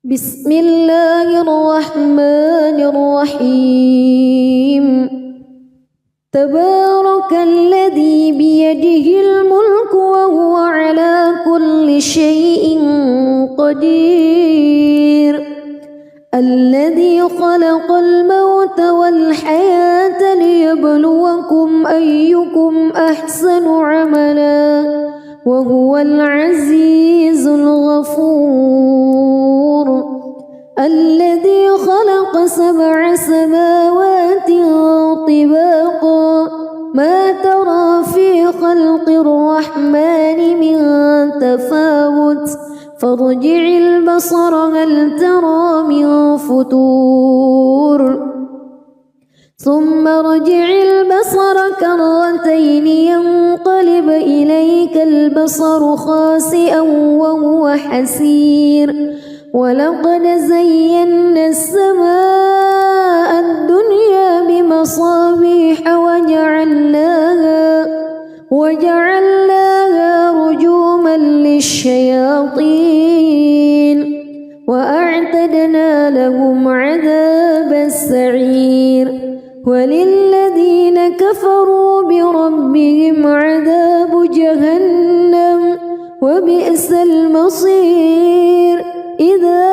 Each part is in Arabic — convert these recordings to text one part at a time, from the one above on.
بسم الله الرحمن الرحيم تبارك الذي بيده الملك وهو على كل شيء قدير الذي خلق الموت والحياة ليبلوكم أيكم أحسن عملا وهو العزيز الغفور الذي خلق 7 سماوات طباقا ما ترى في خلق الرحمن من تفاوت فارجع البصر هل ترى من فتور ثم ارجع البصر كرتين ينقلب إليك البصر خاسئا وهو حسير ولقد زينا السماء الدنيا بمصابيح وجعلناها رجوما للشياطين وأعتدنا لهم عذاب السعير وللذين كفروا بربهم عذاب جهنم وبئس المصير إذا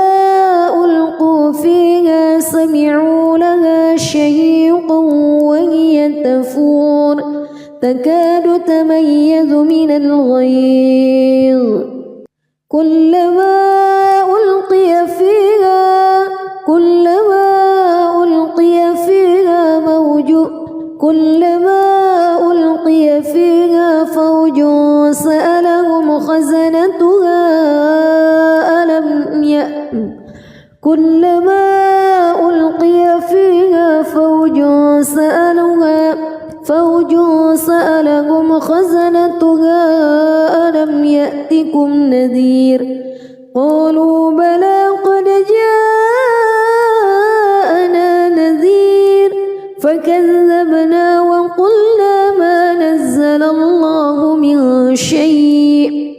ألقوا فيها سمعوا لها شهيقا وهي تفور تكاد تميز من الغيظ كلما ألقي فيها فوج سألهم خزنتها ألم يأتكم نذير قالوا بلى قد جاءنا نذير فكذبنا وقلنا ما نزل الله من شيء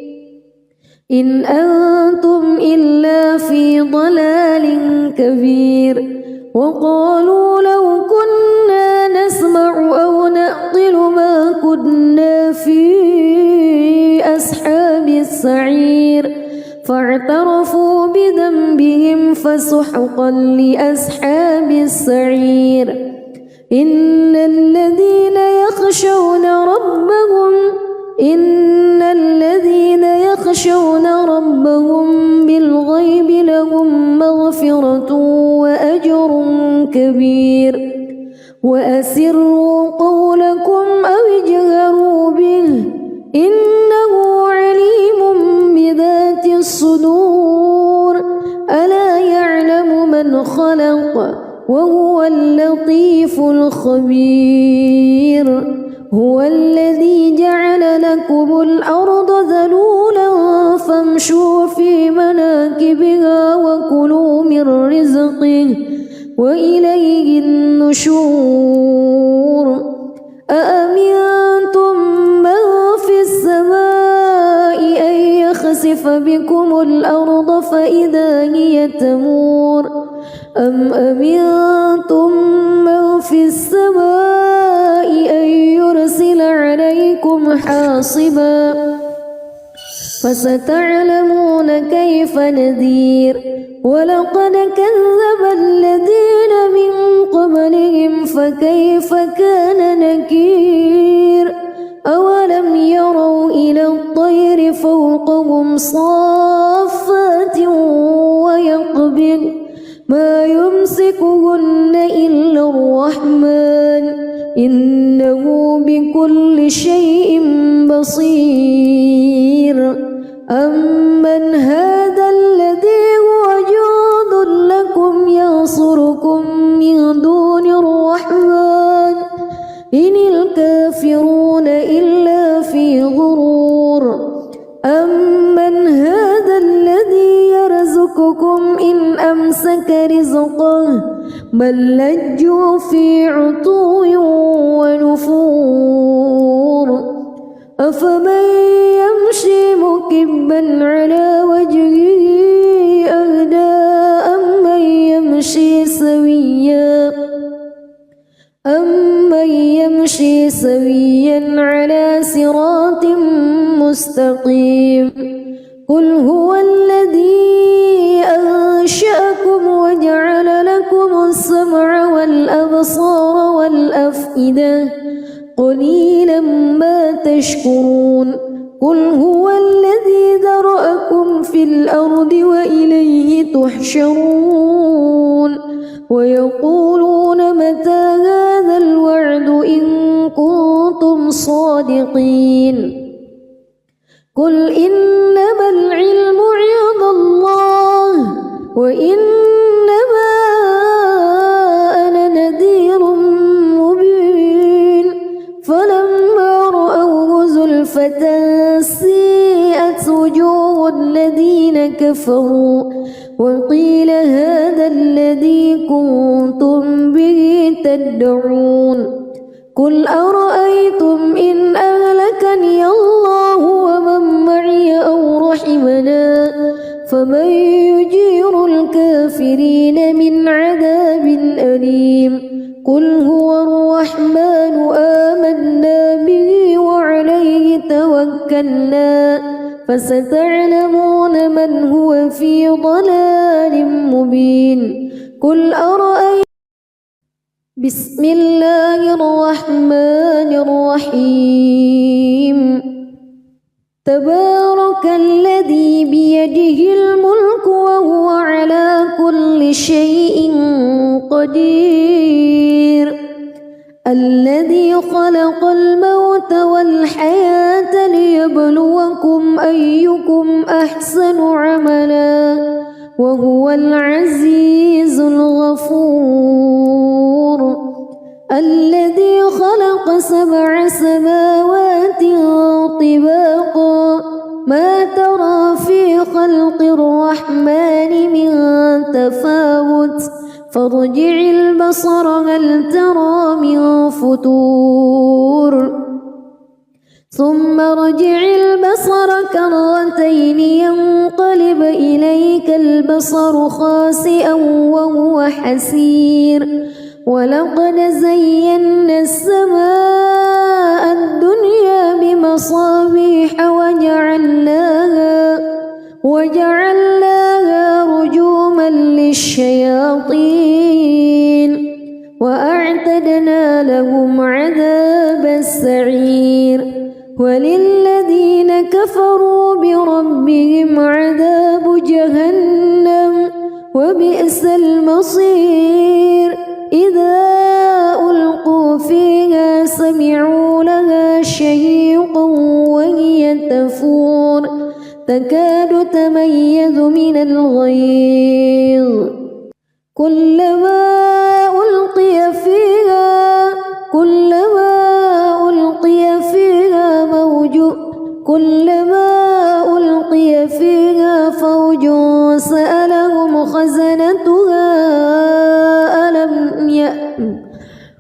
إن أنتم إلا في ضلال كبير وقالوا لو كنا نسمع أو نعقل ما كنا في أصحاب السعير فاعترفوا بذنبهم فسحقا لأصحاب السعير إن الذين يخشون ربهم بالغيب لهم مغفرة وأجر كبير وأسروا قولكم أو اجهروا به إنه عليم بذات الصدور ألا يعلم من خلق وهو اللطيف الخبير هو الذي جعل لكم الأرض ذلولا فامشوا في مناكبها وكلوا من رزقه وإليه النشور أأمنتم من في السماء أن يخسف بكم الأرض فإذا هي تمور أم أمنتم من في السماء أن يرسل عليكم حاصبا فستعلمون كيف نذير ولقد كذب الذين من قبلهم فكيف كان نكير أولم يروا إلى الطير فوقهم صافات ويقبض ما يمسكهن إلا الرحمن إنه بكل شيء بصير أمن هذا الذي هو جند لكم ينصركم من دون الرحمن إن الكافرون إلا في غرور أمن هذا الذي يرزقكم إن أمسك رزقه بل لجوا في عتو ونفور أفمن يمشي مكبا على وجهه أهدى سويا على صراط مستقيم قل هو الذي أنشأكم وجعل لكم السمع والأبصار والأفئدة قليلا ما تشكرون قل هو الذي ذرأكم في الأرض وإليه تحشرون ويقولون متى هذا الوعد إن كنتم صادقين قل إنما العلم عند الله وإنما أنا نذير مبين فلما رأوه زلفة سيئت وجوه الذين كفروا وقيل هذا الذي كنتم به تدعون قل أرأيتم إن أهلكني الله ومن معي أو رحمنا فمن يجير الكافرين من عذاب أليم قل هو الرحمن آمنا به وعليه توكلنا فستعلمون من هو في ضلال مبين قل أرأيتم بسم الله الرحمن الرحيم تبارك الذي بيده الملك وهو على كل شيء قدير الذي خلق الموت والحياة ليبلوكم أيكم أحسن عملا وهو العزيز الغفور الذي خلق 7 سماوات طباقا ما ترى في خلق الرحمن من تفاوت فارجع البصر هل ترى من فطور ثم ارجع البصر كرتين ينقلب إليك البصر خاسئا وهو حسير ولقد زينا السماء الدنيا بمصابيح وجعلناها رجوما للشياطين وأعتدنا لهم عذاب السعير وللذين كفروا بربهم عذاب جهنم وبئس المصير إذا ألقوا فيها سمعوا لها شهيقا وهي تفور تكاد تميز من الغيظ كلما ألقي فيها فوج سألهم خزنتها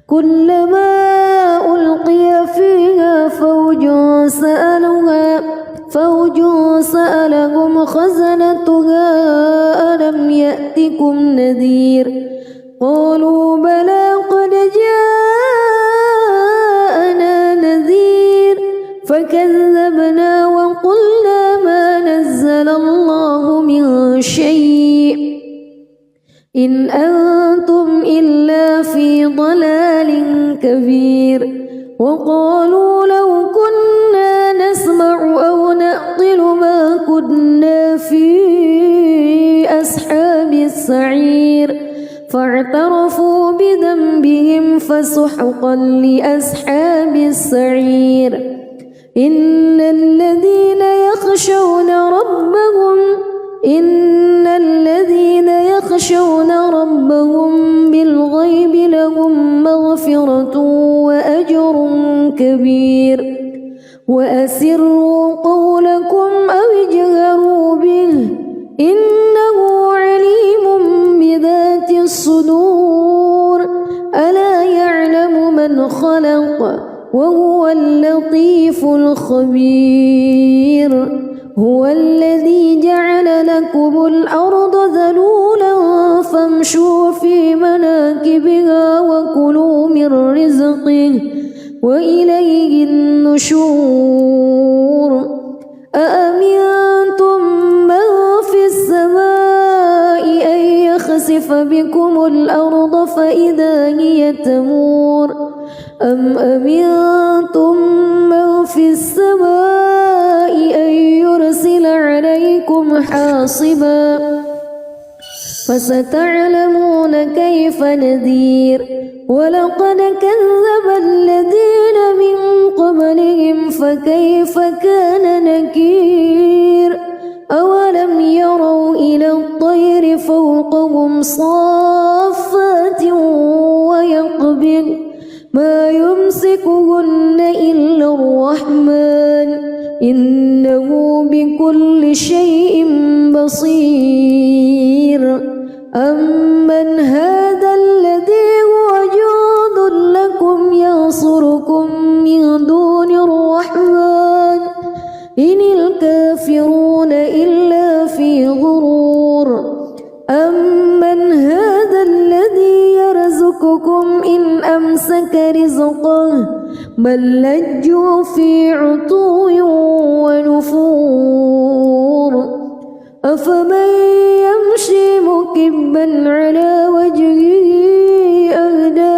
كلما ألقي فيها فوج سألهم خزنتها ألم يأتكم نذير قالوا بلى قد جاءنا نذير فكذبنا وقلنا ما نزل الله من شيء إن أنتم إلا في ضلال كبير وقالوا لو كنا نسمع أو نعقل ما كنا في أصحاب السعير فاعترفوا بذنبهم فسحقا لأصحاب السعير إن الذين يخشون ربهم بالغيب لهم مغفرة وأجر كبير وأسروا قولكم أو اجهروا به إنه عليم بذات الصدور ألا يعلم من خلق وهو اللطيف الخبير هو الذي جعل لكم الأرض ذلولا فامشوا في مناكبها وكلوا من رزقه وإليه النشور أأمنتم من في السماء أن يخسف بكم الأرض فإذا هي تمور أم أمنتم من في السماء أن يرسل عليكم حاصبا فستعلمون كيف نذير ولقد كذب الذين من قبلهم فكيف كان نكير أولم يروا إلى الطير فوقهم صافات ويقبض ما يمسكهن إلا الرحمن إنه بكل شيء بصير أمن هذا الذي هو جند لكم ينصركم من دون الرحمن إن الكافرون إلا في غرور أمن هذا الذي يرزقكم إن أمسك رزقه بل لجوا في عتو ونفور أفمن يمشي مكبا على وجهه أهدى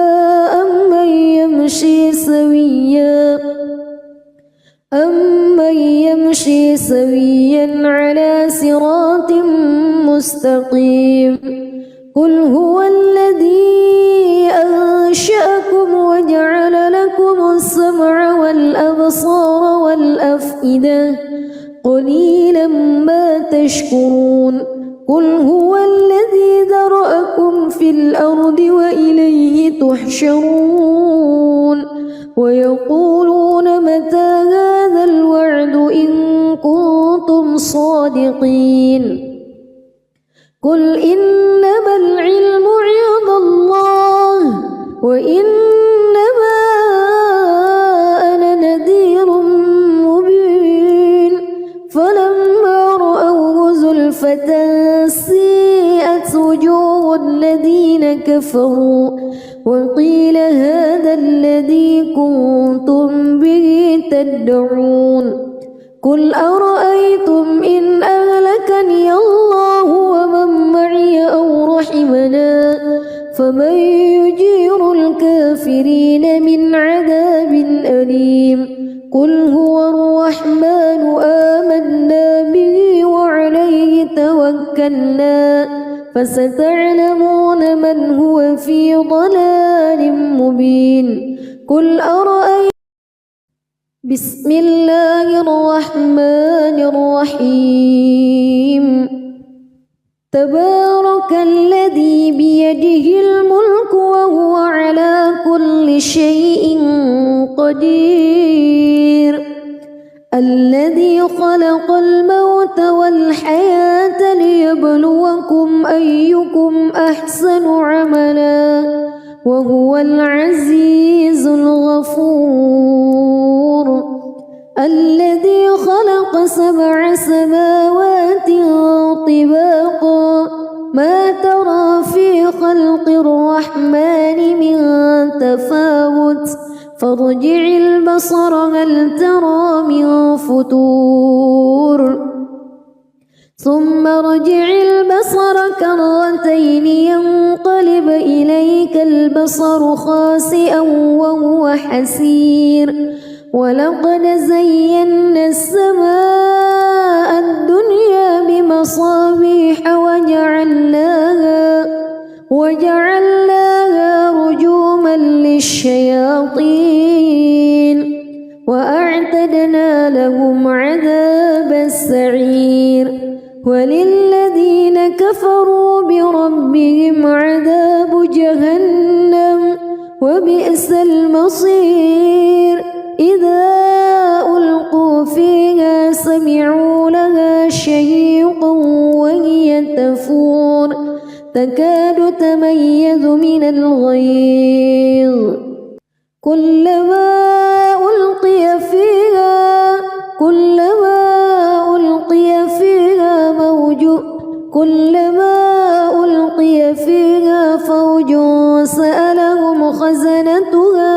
أمن يمشي سويا على صراط مستقيم قل هو الذي أنشأكم وجعل لكم السمع والأبصار والأفئدة قليلا ما تشكرون قل هو الذي ذرأكم في الأرض وإليه تحشرون ويقولون متى هذا الوعد إن كنتم صادقين قل إنما العلم عند الله وإنما أنا نذير مبين فلما رأوه زلفة سيئت وجوه الذين كفروا وقيل هذا الذي كنتم به تدعون قل أرأيتم إن أهلكني الله ومن معي أو رحمنا فمن يجير الكافرين من عذاب أليم قل هو الرحمن آمنا به وعليه توكلنا فستعلمون من هو في ضلال مبين قل أرأيتم بسم الله الرحمن الرحيم تبارك الذي بيده الملك وهو على كل شيء قدير الذي خلق الموت والحياة ليبلوكم أيكم أحسن عملا وهو العزيز الغفور الذي خلق 7 سماوات طباقا ما ترى في خلق الرحمن من تفاوت فارجع البصر هل ترى من فتور ثم ارجع البصر كرتين ينقلب إليك البصر خاسئا وهو حسير ولقد زينا السماء الدنيا بمصابيح وجعلناها رجوما للشياطين وأعتدنا لهم عذاب السعير وللذين كفروا بربهم عذاب جهنم وبئس المصير إذا ألقوا فيها سمعوا لها شهيقا وهي تفور تكاد تميز من الغيظ كلما ألقي فيها فوج سألهم خزنتها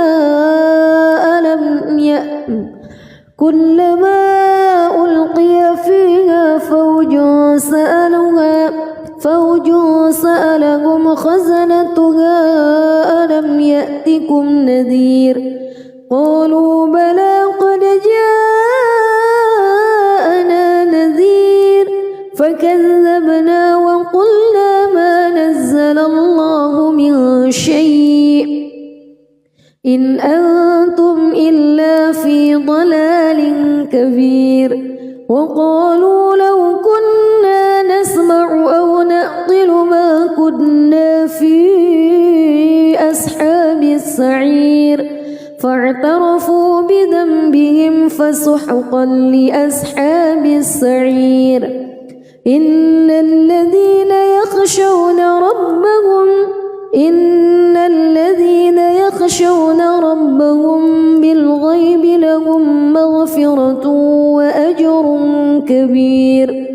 فوج سألهم خزنتها ألم يأتكم نذير قالوا بلى قد جاءنا نذير فكذبنا وقلنا ما نزل الله من شيء إن أنتم إلا في ضلال كبير وقالوا لو كنا نسمع أو نعقل ما كنا في أصحاب السعير فاعترفوا بذنبهم فسحقا لأصحاب السعير إن الذين يخشون ربهم بالغيب لهم مغفرة وأجر كبير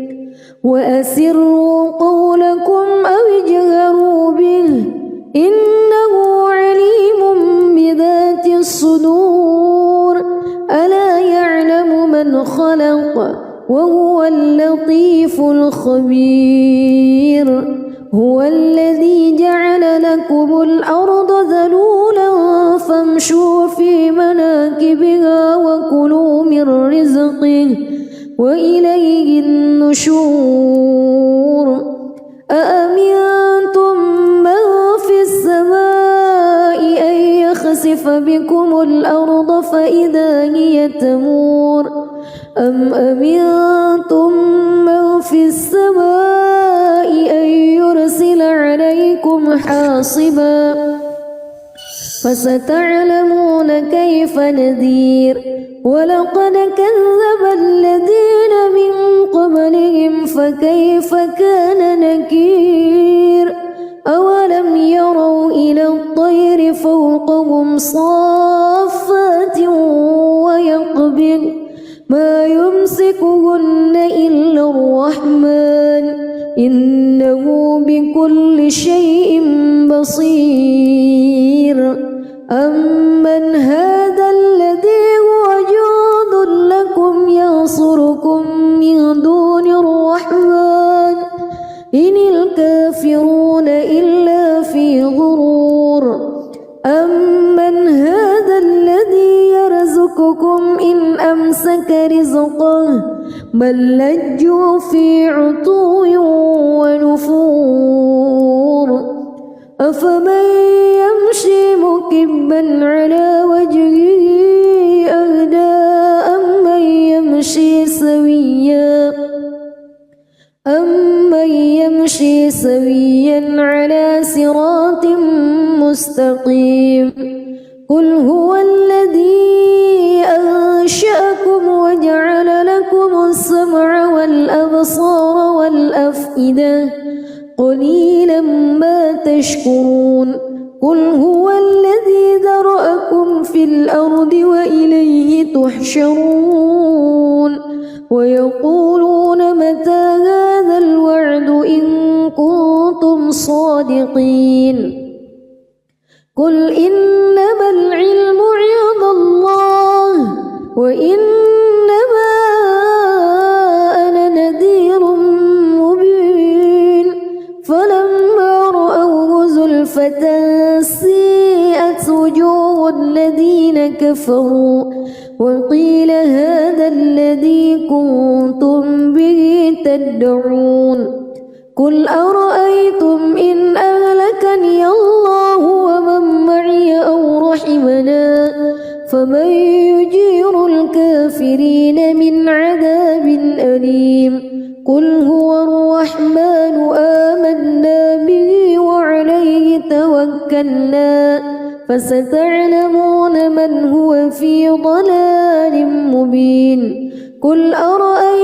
وأسروا قولكم أو اجهروا به إنه عليم بذات الصدور ألا يعلم من خلق وهو اللطيف الخبير هو الذي جعل لكم الأرض ذلولا فامشوا في مناكبها وكلوا من رزقه وإليه النشور أأمنتم من في السماء أن يخسف بكم الأرض فإذا هي تمور أم أمنتم من في السماء أن يرسل عليكم حاصبا فستعلمون كيف نذير ولقد كذب الذين من قبلهم فكيف كان نكير أولم يروا إلى الطير فوقهم صافات ويقبض ما يمسكهن إلا الرحمن إنه بكل شيء بصير أمن هذا الذي هو جند لكم ينصركم من دون الرحمن إن الكافرون إلا في غرور أمن هذا الذي يرزقكم إن أمسك رزقه بل لجوا في عتو ونفور أفمن يمشي مكبا على وجهه أهدى أمن يمشي سويا على صراط مستقيم قل هو الذي أنشأكم وجعل لكم السمع والأبصار والأفئدة قليلا ما تشكرون قل هو الذي ذرأكم في الأرض وإليه تحشرون ويقولون متى هذا الوعد إن كنتم صادقين قل إنما العلم عند الله وإنما أنا نذير مبين فلما رأوه زلفة سيئت وجوه الذين كفروا وقيل هذا الذي كنتم به تدعون قل أرأيتم إن أهلكني الله ومن معي أو رحمنا فمن يجير الكافرين من عذاب أليم قل هو الرحمن آمنا به وعليه توكلنا فستعلمون من هو في ضلال مبين قل أرأيتم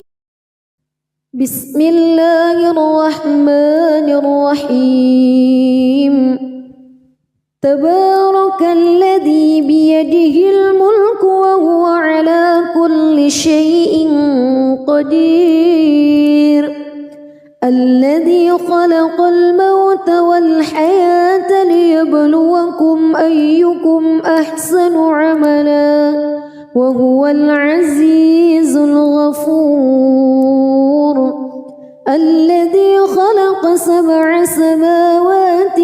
بسم الله الرحمن الرحيم تبارك الذي بيده الملك وهو على كل شيء قدير الذي خلق الموت والحياة ليبلوكم أيكم أحسن عملا وهو العزيز الغفور الذي خلق 7 سماوات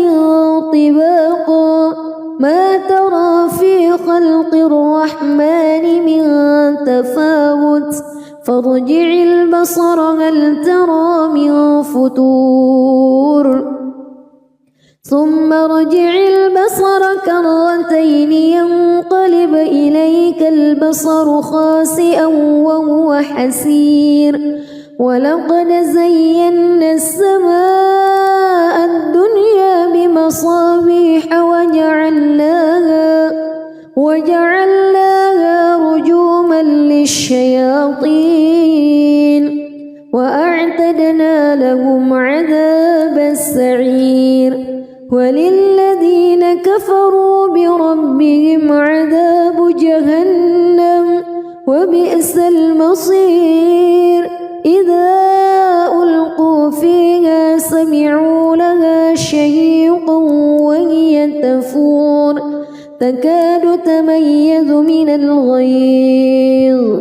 طباقا ما ترى في خلق الرحمن من تفاوت فارجع البصر هل ترى من فتور ثم ارجع البصر كرتين ينقلب إليك البصر خاسئا وهو حسير ولقد زينا السماء الدنيا بمصابيح وجعلناها رجوما للشياطين وأعتدنا لهم عذاب السعير وللذين كفروا بربهم عذاب جهنم وبئس المصير إذا ألقوا فيها سمعوا لها شهيقا وهي تفور تكاد تميز من الغيظ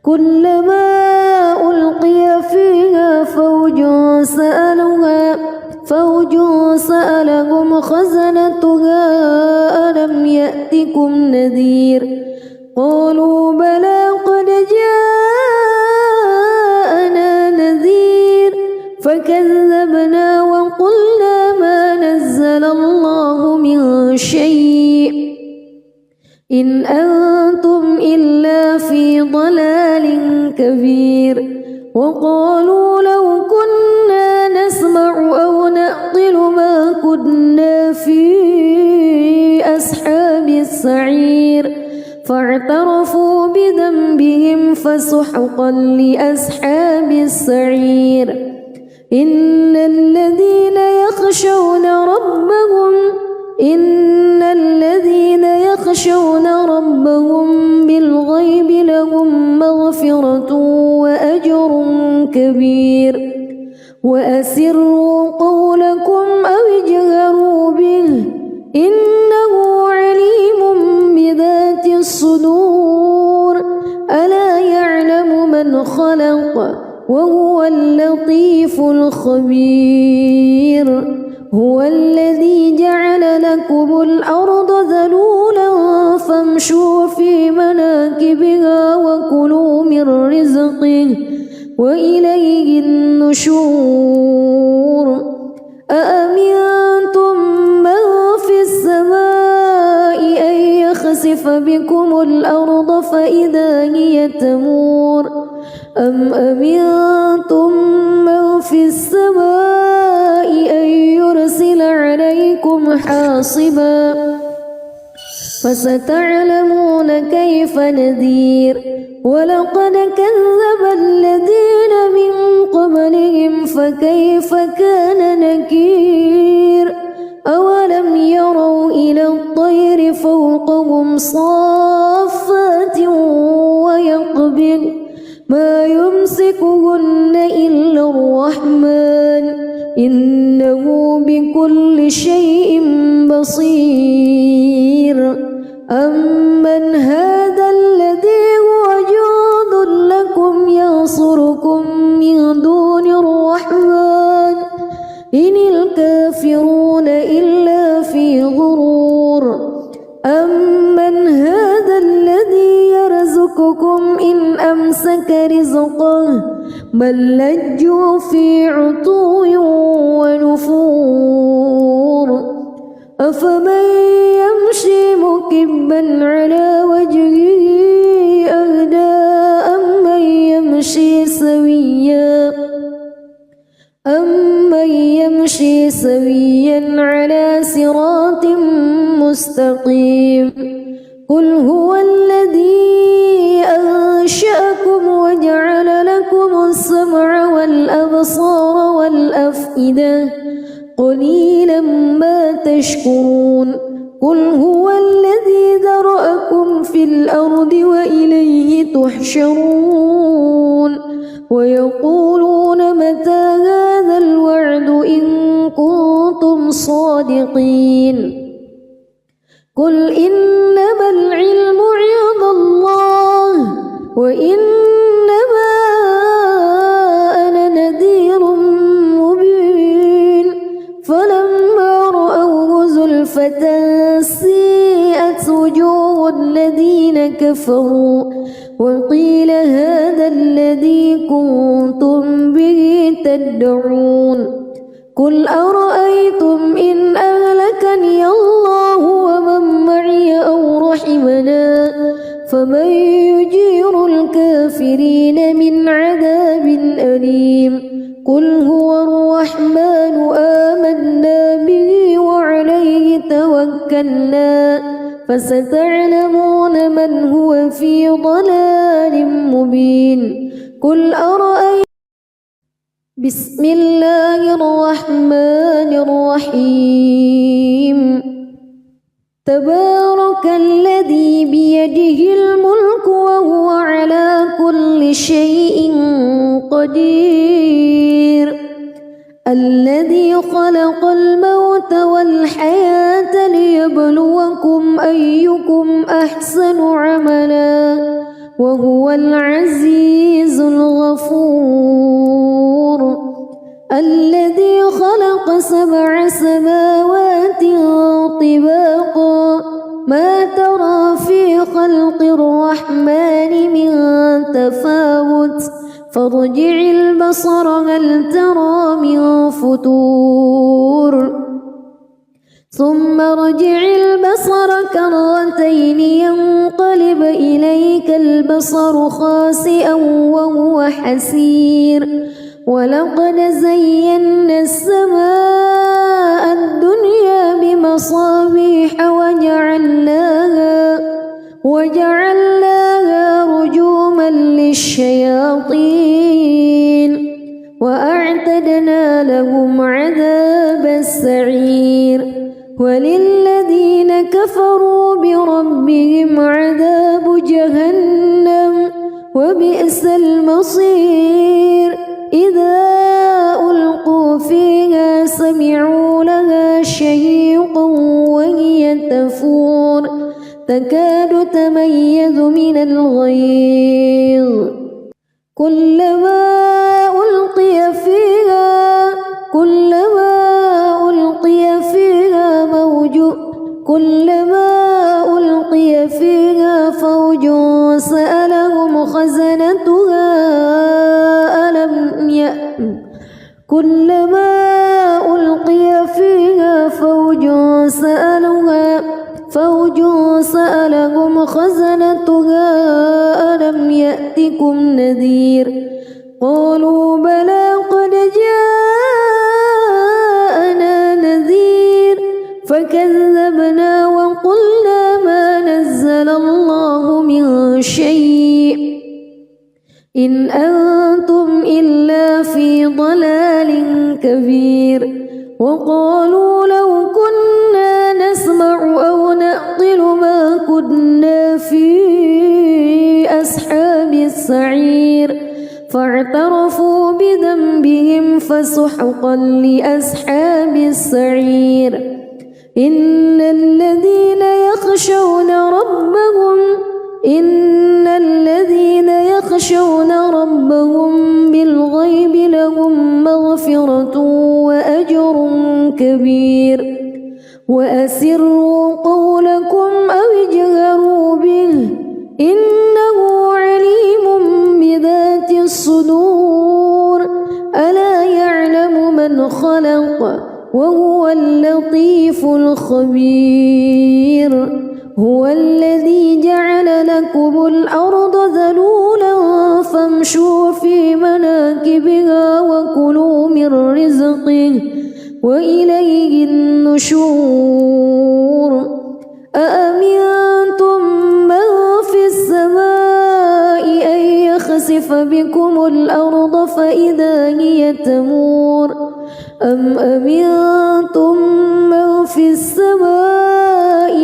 كلما ألقي فيها فوج سألهم خزنتها ألم يأتكم نذير قالوا بلى قد جاءنا نذير فكذبنا وقلنا ما نزل الله من شيء إن أنتم إلا في ضلال كبير وقالوا لو كنا نسمع أو نعقل ما كنا في أصحاب السعير فاعترفوا بذنبهم فسحقا لأصحاب السعير إن الذين يخشون ربهم بالغيب لهم مغفرة وأجر كبير وأسروا قولكم أو اجهروا به إنه عليم بذات الصدور ألا يعلم من خلق وهو اللطيف الخبير هو الذي جعل لكم الأرض ذلولا فامشوا في مناكبها وكلوا من رزقه وإليه النشور أأمنتم من في السماء أن يخسف بكم الأرض فإذا هي تمور أم أمنتم من في السماء أن يرسل عليكم حاصبا فستعلمون كيف نذير ولقد كذب الذين من قبلهم فكيف كان نكير أولم يروا إلى الطير فوقهم صافات ويقبض ما يمسكهن إلا الرحمن إنه بكل شيء بصير أمن هذا الذي هو جند لكم ينصركم من دون الرحمن إن الكافرون إلا في غرور أمن هذا الذي يرزقكم إن أمسك رزقه بل لجوا في عتو ونفور أفمن يمشي مكبا على وجهه أهدى أمن يمشي سويا على صراط مستقيم قل هو الذي أنشأكم وجعل لكم السمع والأبصار والأفئدة قليلا ما تشكرون قل هو الذي ذرأكم في الأرض وإليه تحشرون ويقولون متى هذا الوعد إن كنتم صادقين قل إنما العلم عند الله وإنما أنا نذير مبين فلما رأوه زلفة سيئت وجوه الذين كفروا وقيل هذا الذي كنتم به تدعون قل أرأيتم إن أهلكني الله ومن معي أو رحمنا فمن يجير الكافرين من عذاب أليم قل هو الرحمن آمنا به وعليه توكلنا فستعلمون من هو في ضلال مبين قل أرأيتم بسم الله الرحمن الرحيم تبارك الذي بيده الملك وهو على كل شيء قدير الذي خلق الموت والحياة ليبلوكم أيكم أحسن عملا وهو العزيز الغفور الذي خلق 7 سماوات طباقا ما ترى في خلق الرحمن من تفاوت فارجع البصر هل ترى من فتور ثم ارجع البصر كرتين ينقلب إليك البصر خاسئا وهو حسير ولقد زينا السماء الدنيا بمصابيح وجعلناها رجوما للشياطين وأعتدنا لهم عذاب السعير وللذين كفروا بربهم عذاب جهنم وبئس المصير إذا ألقوا فيها سمعوا لها شهيقا وهي تفور تكاد تميز من الغيظ كلما ألقي فيها فوج سألهم خزنتها ألم يأتكم كلما ألقي فيها فوج سألهم خزنتها ألم يأتكم نذير قالوا بلى قد جاءنا نذير فكذبنا وقلنا ما نزل الله من شيء إن أنتم إلا في ضلال كبير وقالوا لو كنا نسمع أو نعقل ما كنا في أصحاب السعير فاعترفوا بذنبهم فسحقا لأصحاب السعير إن الذين يخشون ربهم بالغيب لهم مغفرة وأجر كبير وأسروا قولكم أو اجهروا به إنه عليم بذات الصدور ألا يعلم من خلق وهو اللطيف الخبير هو الذي جعل لكم الأرض ذلولا فامشوا في مناكبها وكلوا من رزقه وإليه النشور أأمنتم من في السماء أن يخسف بكم الأرض فإذا هي تمور أم أمنتم من في السماء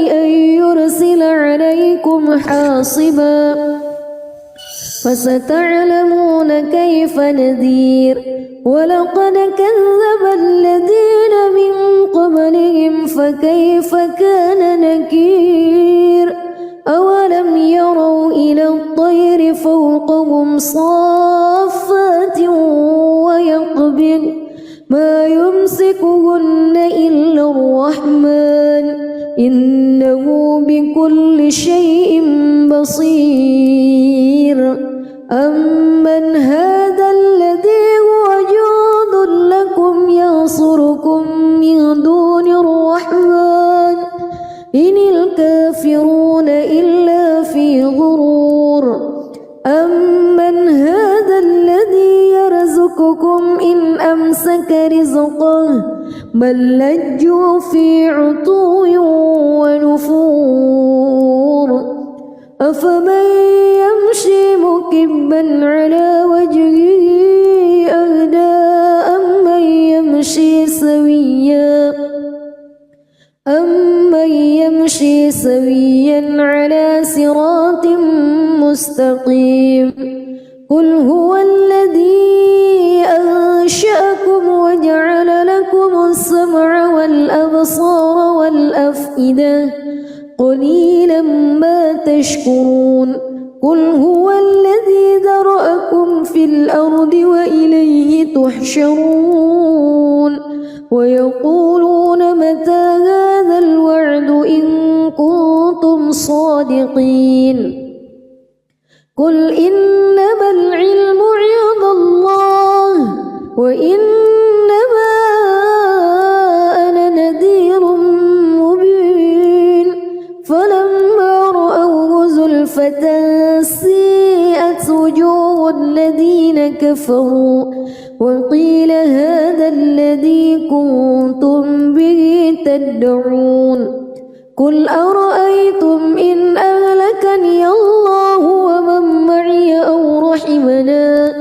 حاصبا فستعلمون كيف نذير ولقد كذب الذين من قبلهم فكيف كان نكير أولم يروا إلى الطير فوقهم صافات ويقبض ما يمسكهن إلا الرحمن إنه بكل شيء بصير أمن هذا الذي هو جند لكم ينصركم من دون الرحمن إن الكافرون إلا في غرور أمن هذا الذي يرزقكم إن أمسك رزقه بل لجوا في عتو ونفور أفمن يمشي مكبا على وجهه أهدى أمن يمشي سويا على صراط مستقيم قل هو الذي أنشأكم وجعل لكم السمع والأبصار والأفئدة قليلا ما تشكرون قل هو الذي ذرأكم في الأرض وإليه تحشرون ويقولون متى هذا الوعد إن كنتم صادقين قل إنما العلم عند الله وإنما أنا نذير مبين فلما رأوه زلفة سيئت وجوه الذين كفروا وقيل هذا الذي كنتم به تدعون قل أرأيتم إن أهلكني الله ومن معي أو رحمنا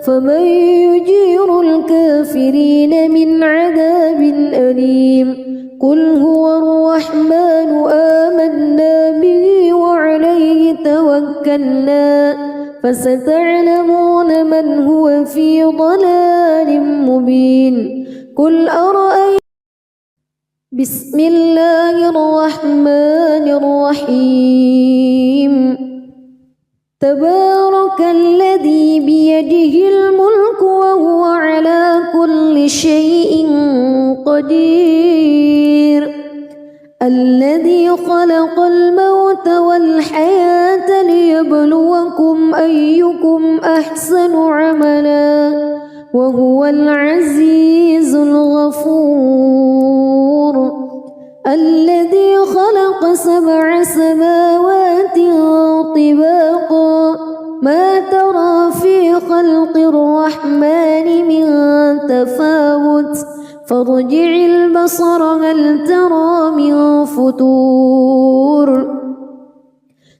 فمن يجير الكافرين من عذاب أليم قل هو الرحمن آمنا به وعليه توكلنا فستعلمون من هو في ضلال مبين قل أرأيتم بسم الله الرحمن الرحيم تبارك الذي بيده الملك وهو على كل شيء قدير الذي خلق الموت والحياة ليبلوكم أيكم أحسن عملا وهو العزيز الغفور الذي خلق 7 سماوات طباقا ما ترى في خلق الرحمن من تفاوت فارجع البصر هل ترى من فتور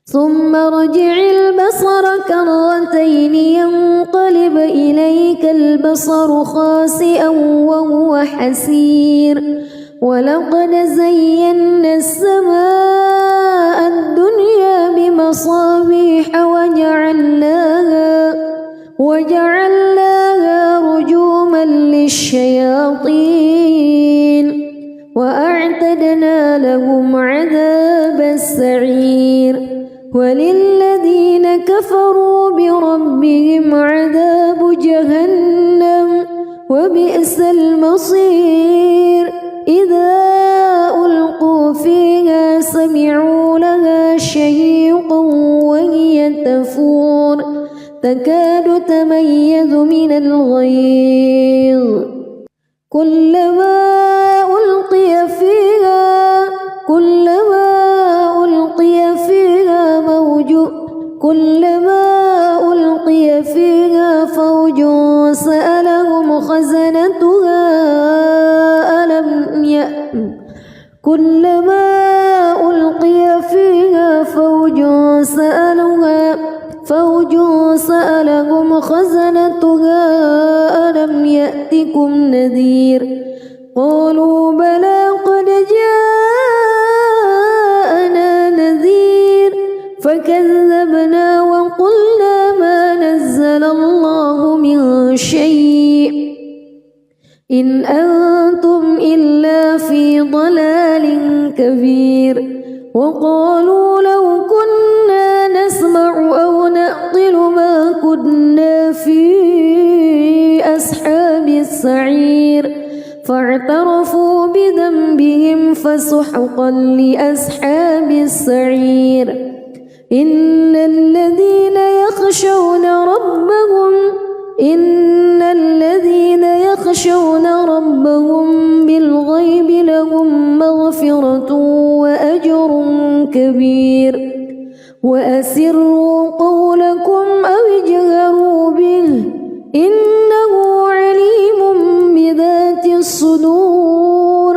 ثم ارجع البصر كرتين ينقلب إليك البصر خاسئا وهو حسير ولقد زينا السماء الدنيا بمصابيح وجعلناها رجوما للشياطين وأعتدنا لهم عذاب السعير وللذين كفروا بربهم عذاب جهنم وبئس المصير إذا ألقوا فيها سمعوا لها شهيقا وهي تفور تكاد تميز من الغيظ كلما ألقي فيها فوج سألهم خزنتها كلما ألقي فيها فوج سألهم خزنتها ألم يأتكم نذير قالوا بلى قد جاءنا نذير فكذبوا إن أنتم إلا في ضلال كبير وقالوا لو كنا نسمع أو نعقل ما كنا في أصحاب السعير فاعترفوا بذنبهم فسحقا لأصحاب السعير إن الذين يخشون ربهم بالغيب لهم مغفرة وأجر كبير وأسروا قولكم أو اجهروا به إنه عليم بذات الصدور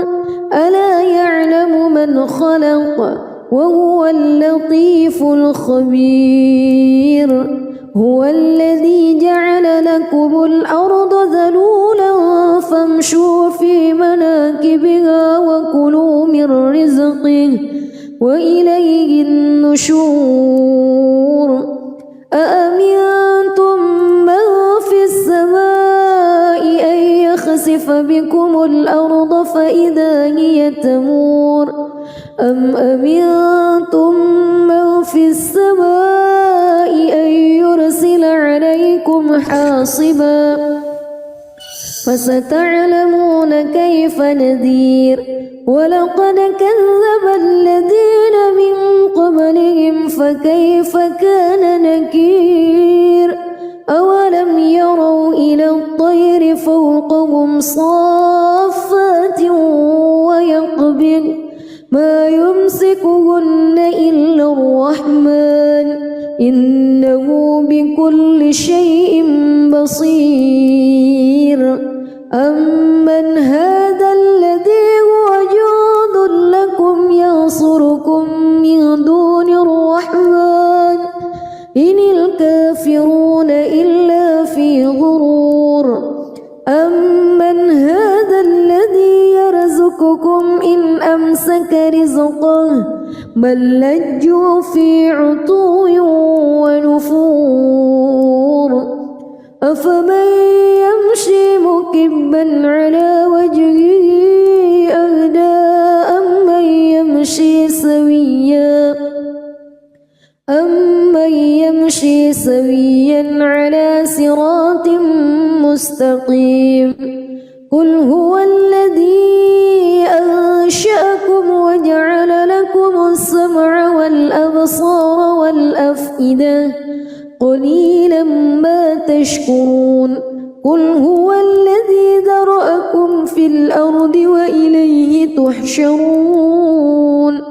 ألا يعلم من خلق وهو اللطيف الخبير هو الذي جعل لكم الأرض ذلولا فامشوا في مناكبها وكلوا من رزقه وإليه النشور أأمنتم من في السماء أن يخسف بكم الأرض فإذا هي تمور أم أمنتم من في السماء أن يرسل عليكم حاصبا فستعلمون كيف نذير ولقد كذب الذين من قبلهم فكيف كان نكير أولم يروا إلى الطير فوقهم صافات ويقبض ما يمسكهن إلا الرحمن إنه بكل شيء بصير أمن هذا الذي هو جند لكم ينصركم من دون الرحمن إن الكافرون إلا في غرور أمن هذا الذي يرزقكم إن أمسك رزقه بل لجوا في عتو ونفور أفمن يمشي مكبا على وجهه أهدى أمن يمشي سويا على صراط مستقيم قل هو الذي أنشأكم وجعل لكم السمع والأبصار والأفئدة قليلا ما تشكرون قل هو الذي ذرأكم في الأرض وإليه تحشرون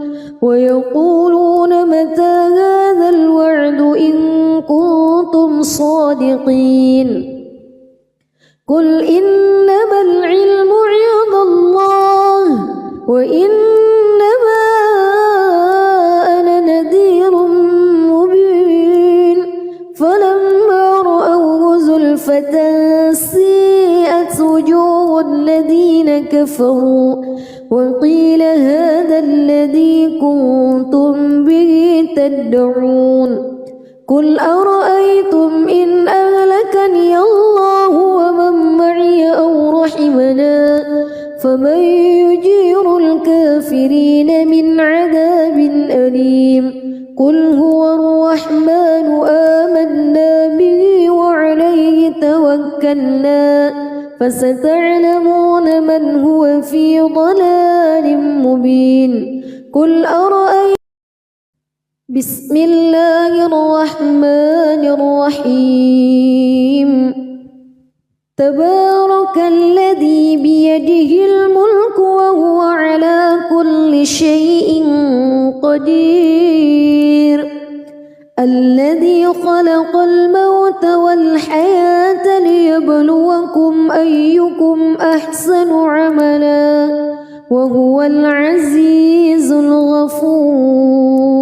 ويقولون متى هذا الوعد إن كنتم صادقين قل إنما العلم عند الله وإنما أنا نذير مبين فلما رأوه زلفة سيئت وجوه الذين كفروا وقيل هذا الذي كنتم به تدعون قل أرأيتم إن أهلكني الله ومن معي أو رحمنا فمن يجير الكافرين من عذاب أليم قل هو الرحمن آمنا به وعليه توكلنا فستعلمون من هو في ضلال مبين قل أرأيتم بسم الله الرحمن الرحيم تبارك الذي بيده الملك وهو على كل شيء قدير الذي خلق الموت والحياة ليبلوكم أيكم أحسن عملا وهو العزيز الغفور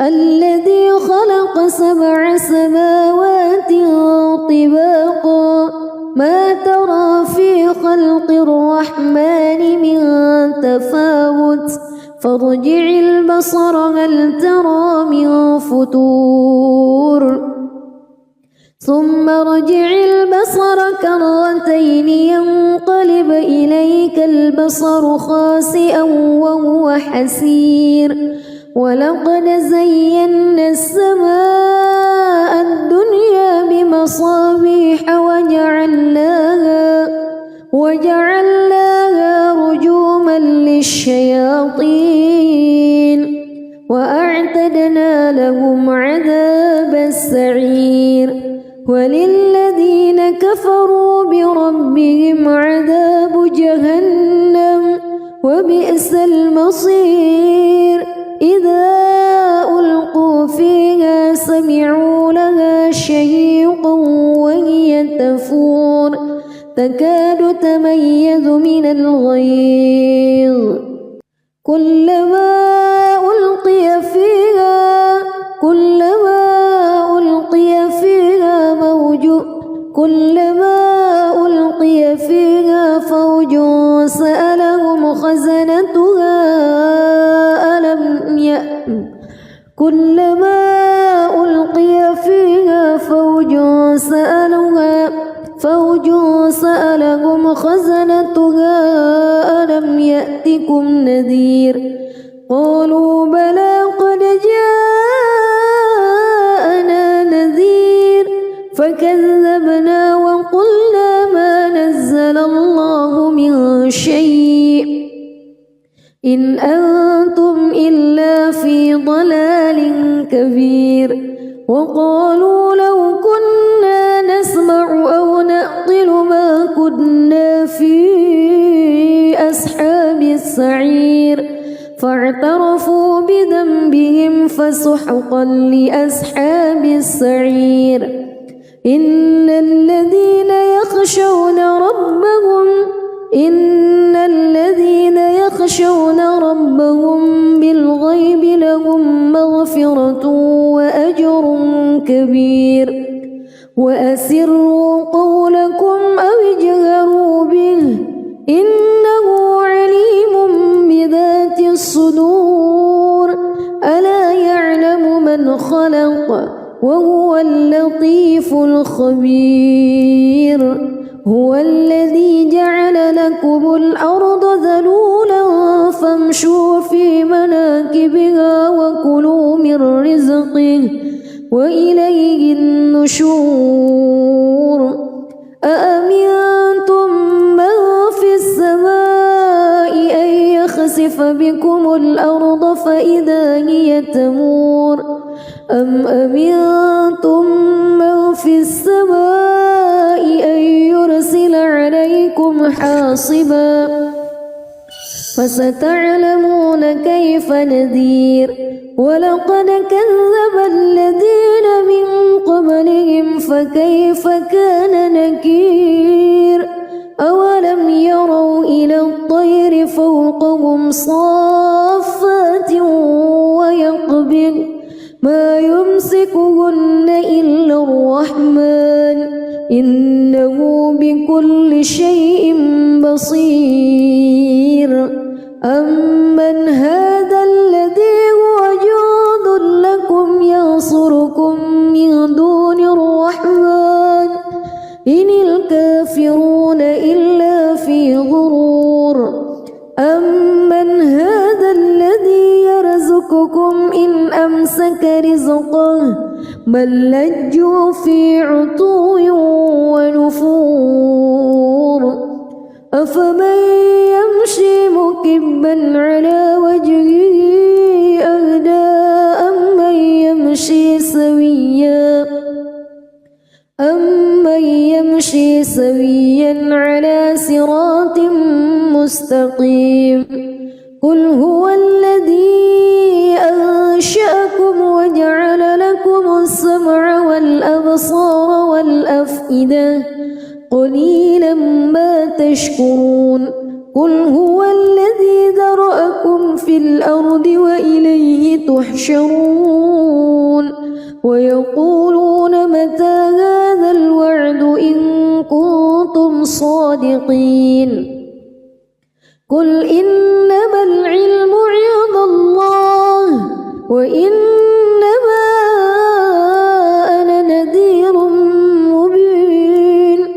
الذي خلق 7 سماوات طباقا ما ترى في خلق الرحمن من تفاوت فارجع البصر هل ترى من فتور ثم ارجع البصر كرتين ينقلب إليك البصر خاسئا وهو حسير ولقد زينا السماء الدنيا بمصابيح وجعلناها رجوما للشياطين وأعتدنا لهم عذاب السعير وللذين كفروا بربهم عذاب جهنم وبئس المصير إذا ألقوا فيها سمعوا لها شهيقا وهي تفور تكاد تميز من الغيظ كلما ألقي فيها فوج سألهم خزنتها ألم يأتكم نذير قالوا بلى قد جاءنا نذير فكذبنا وقلنا ما نزل الله من شيء إن أنتم إلا في ضلال كبير وقالوا لو كنا نسمع أو نعقل ما كنا في أصحاب السعير فاعترفوا بذنبهم فسحقا لأصحاب السعير إن الذين يخشون ربهم بالغيب لهم مغفرة وأجر كبير وأسروا قولكم أو اجهروا به إنه عليم بذات الصدور ألا يعلم من خلق وهو اللطيف الخبير هو الذي جعل لكم الأرض ذلولا فامشوا في مناكبها وكلوا من رزقه وإليه النشور أأمنتم من في السماء أن يخسف بكم الأرض فإذا هي تمور أم أمنتم من في السماء أن يرسل عليكم حاصبا فستعلمون كيف نذير ولقد كذب الذين من قبلهم فكيف كان نكير أولم يروا إلى الطير فوقهم صافات ويقبض ما يمسكهن إلا الرحمن إنه بكل شيء بصير أمن هذا الذي هو جند لكم ينصركم من دون الرحمن إن الكافرون إلا في غرور أمن هذا الذي يرزقكم إن أمسك رزقه بل لجوا في عتو ونفور أفمن يمشي مكبا على وجهه أهدى أمن يمشي سويا على صراط مستقيم قل هو الذي أنشأكم وجعل لكم السمع والأبصار والأفئدة قليلا ما تشكرون قل هو الذي ذرأكم في الأرض وإليه تحشرون ويقولون متى هذا الوعد إن كنتم صادقين قل إنما العلم عند الله وإنما أنا نذير مبين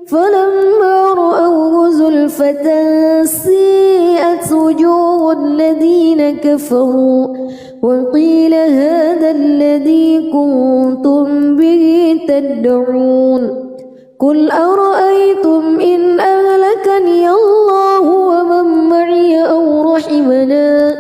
فلما رأوه زلفى سيئت وجوه الذين كفروا وقيل هذا الذي كنتم به تدعون قل أرأيتم إن أهلكني الله ومن معي أو رحمنا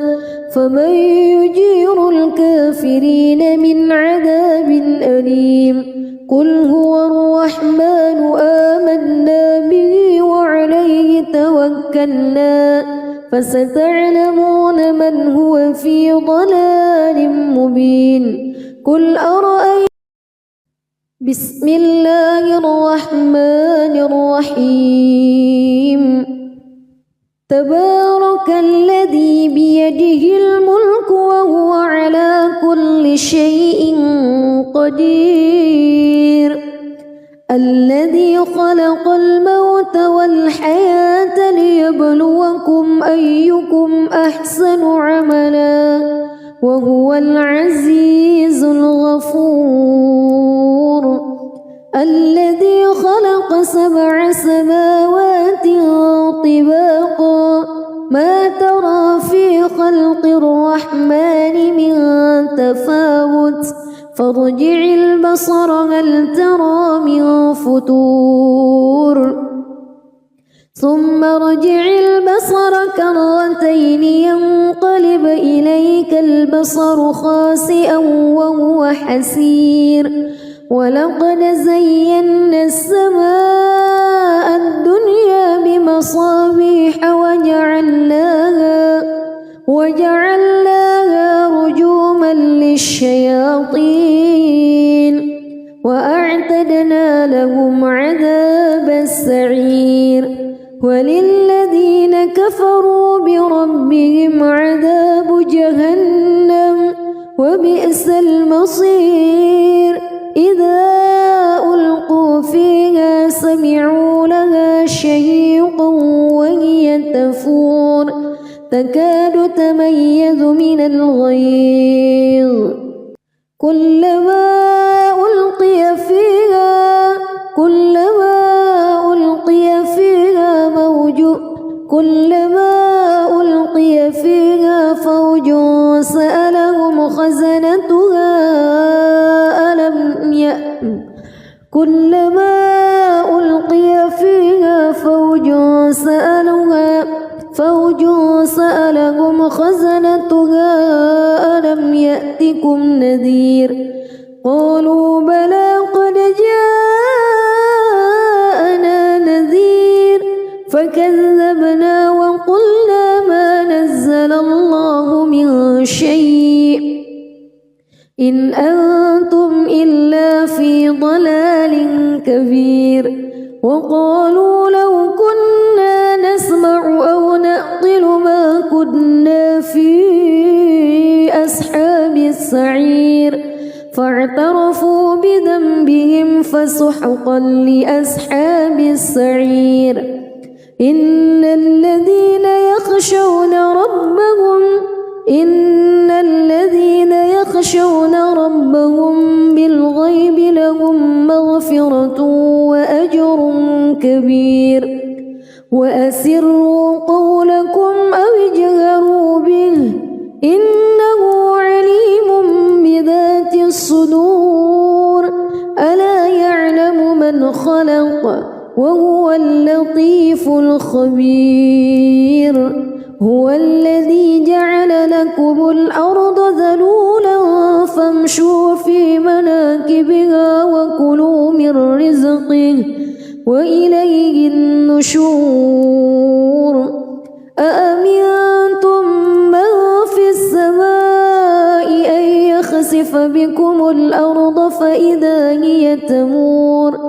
فمن يجير الكافرين من عذاب أليم قل هو الرحمن آمنا به وعليه توكلنا فستعلمون من هو في ضلال مبين قل أرأيتم بسم الله الرحمن الرحيم تبارك الذي بيده الملك وهو على كل شيء قدير الذي خلق الموت والحياة ليبلوكم أيكم أحسن عملا وهو العزيز الغفور الذي خلق 7 سماوات طباقا ما ترى في خلق الرحمن من تفاوت فارجع البصر هل ترى من فطور ثم ارجع البصر كرتين ينقلب إليك البصر خاسئا وهو حسير ولقد زينا السماء الدنيا بمصابيح وجعلناها رجوما للشياطين وأعتدنا لهم عذاب السعير وللذين كفروا بربهم عذاب جهنم وبئس المصير إذا ألقوا فيها سمعوا لها شهيقا وهي تفور تكاد تميز من الغيظ كلما ألقي فيها فوج سألهم خزنتها كلما ألقي فيها فوج سألهم خزنتها ألم يأتكم نذير قالوا بلى قد جاءنا نذير فكذبنا وقلنا ما نزل الله من شيء إن أنتم إلا في ضلال كبير وقالوا لو كنا نسمع أو نعقل ما كنا في أصحاب السعير فاعترفوا بذنبهم فسحقا لأصحاب السعير إن الذين يخشون ربهم بالغيب لهم مغفرة وأجر كبير وأسروا قولكم أو اجهروا به إنه عليم بذات الصدور ألا يعلم من خلق وهو اللطيف الخبير هو الذي جعل لكم الأرض ذلولا فامشوا في مناكبها وكلوا من رزقه وإليه النشور أأمنتم من في السماء أن يخسف بكم الأرض فإذا هي تمور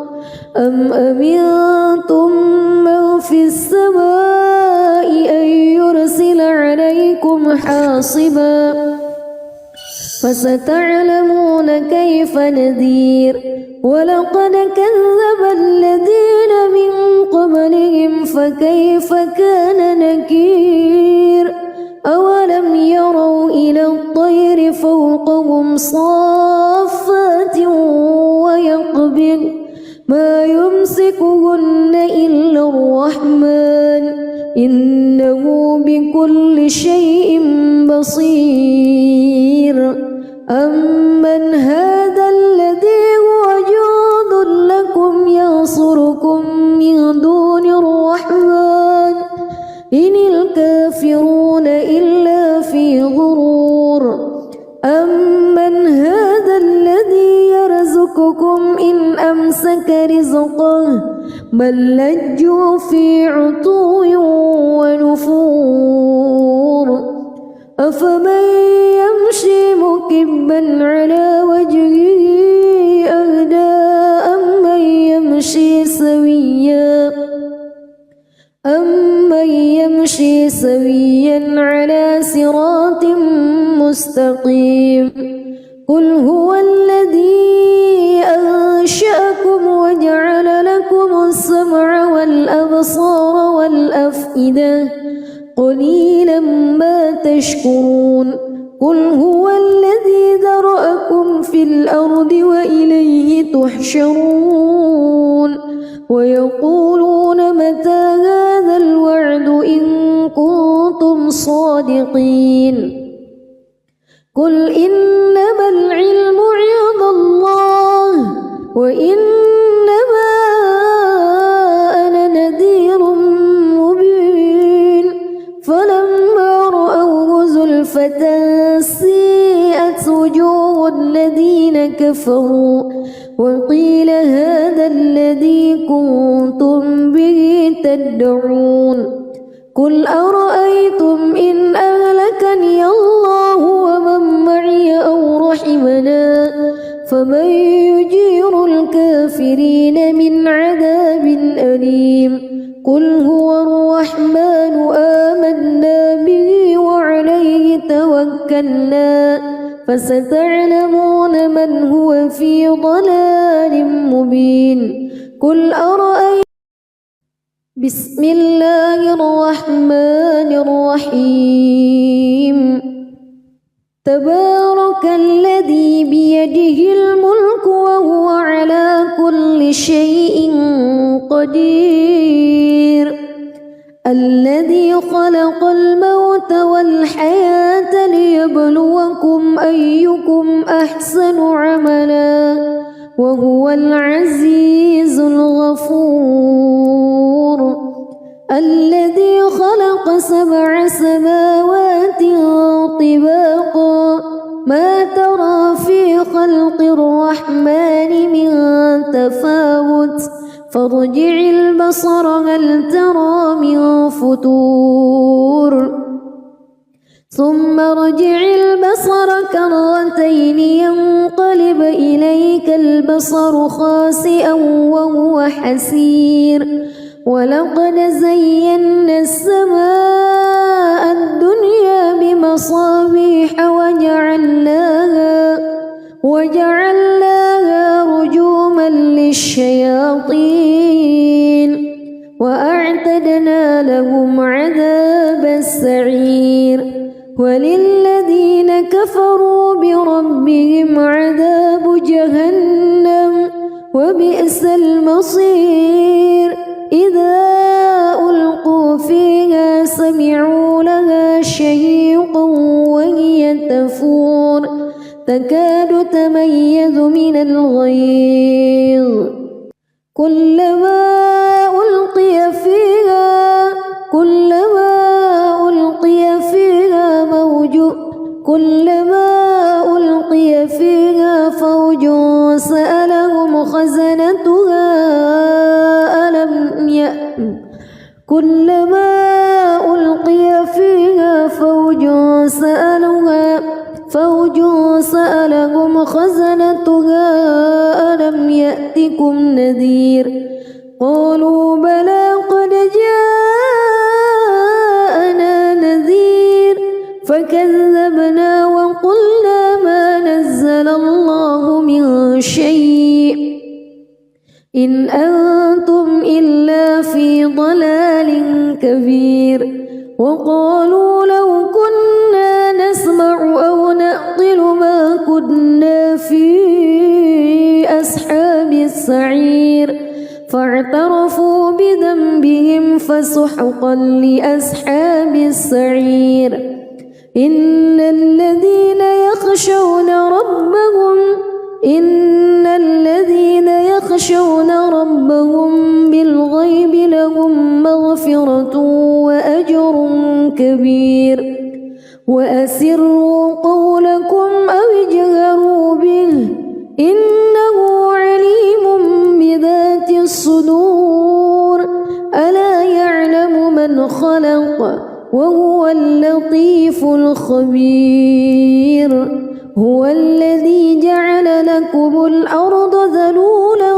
أم أمنتم من في السماء أن يرسل عليكم حاصبا فستعلمون كيف نذير ولقد كذب الذين من قبلهم فكيف كان نكير أولم يروا إلى الطير فوقهم صافات ويقبض ما يمسكهن إلا الرحمن شيء بصير أمن هذا الذي هو جند لكم ينصركم من دون الرحمن إن الكافرون إلا في غرور أمن هذا الذي يرزقكم إن أمسك رزقه بل لجوا في عتو ونفور أفمن يمشي مكبا على وجهه أهدى أمن يمشي سويا على صراط مستقيم قل هو الذي أنشأكم وجعل لكم السمع والأبصار والأفئدة قليلا ما تشكرون قل هو الذي ذرأكم في الأرض وإليه تحشرون ويقولون متى هذا الوعد إن كنتم صادقين قل إنما العلم عند الله وإنما أنا نذير مبين فلما رأوه زلفة سيئت وجوه الذين كفروا وقيل هذا الذي كنتم به تدعون قل أرأيتم إن أهلكني الله ومن معي أو رحمنا فمن يجير الكافرين من عذاب أليم قل هو الرحمن آمنا به وعليه توكلنا فستعلمون من هو في ضلال مبين قل أرأيتم بسم الله الرحمن الرحيم تبارك الذي بيده الملك وهو على كل شيء قدير الذي خلق الموت والحياة ليبلوكم أيكم أحسن عملا وهو العزيز الغفور الذي خلق 7 سماوات طباقا ما ترى في خلق الرحمن من تفاوت فارجع البصر هل ترى من فتور ثم ارجع البصر كرتين ينقلب إليك البصر خاسئا وهو حسير ولقد زينا السماء الدنيا بمصابيح وجعلناها رجوما للشياطين وأعتدنا لهم عذاب السعير وللذين كفروا بربهم عذاب جهنم وبئس المصير إذا ألقوا فيها سمعوا لها شهيقا وهي تفور تكاد تميز من الغيظ كلما ألقي فيها فوج سألهم خزنتها ألم يأتكم نذير قالوا بلى قد جاءنا نذير فكذبنا وقلنا ما نزل الله من شيء إن أنتم إلا في ضلال كبير وقالوا لو كنا نسمع أو نعقل ما كنا في أصحاب السعير فاعترفوا بذنبهم فسحقا لأصحاب السعير إن الذين يخشون ربهم بالغيب لهم مغفرة وأجر كبير وأسروا قولكم أو اجهروا به إنه عليم بذات الصدور ألا يعلم من خلق وهو اللطيف الخبير هو الذي جعل لكم الأرض ذلولا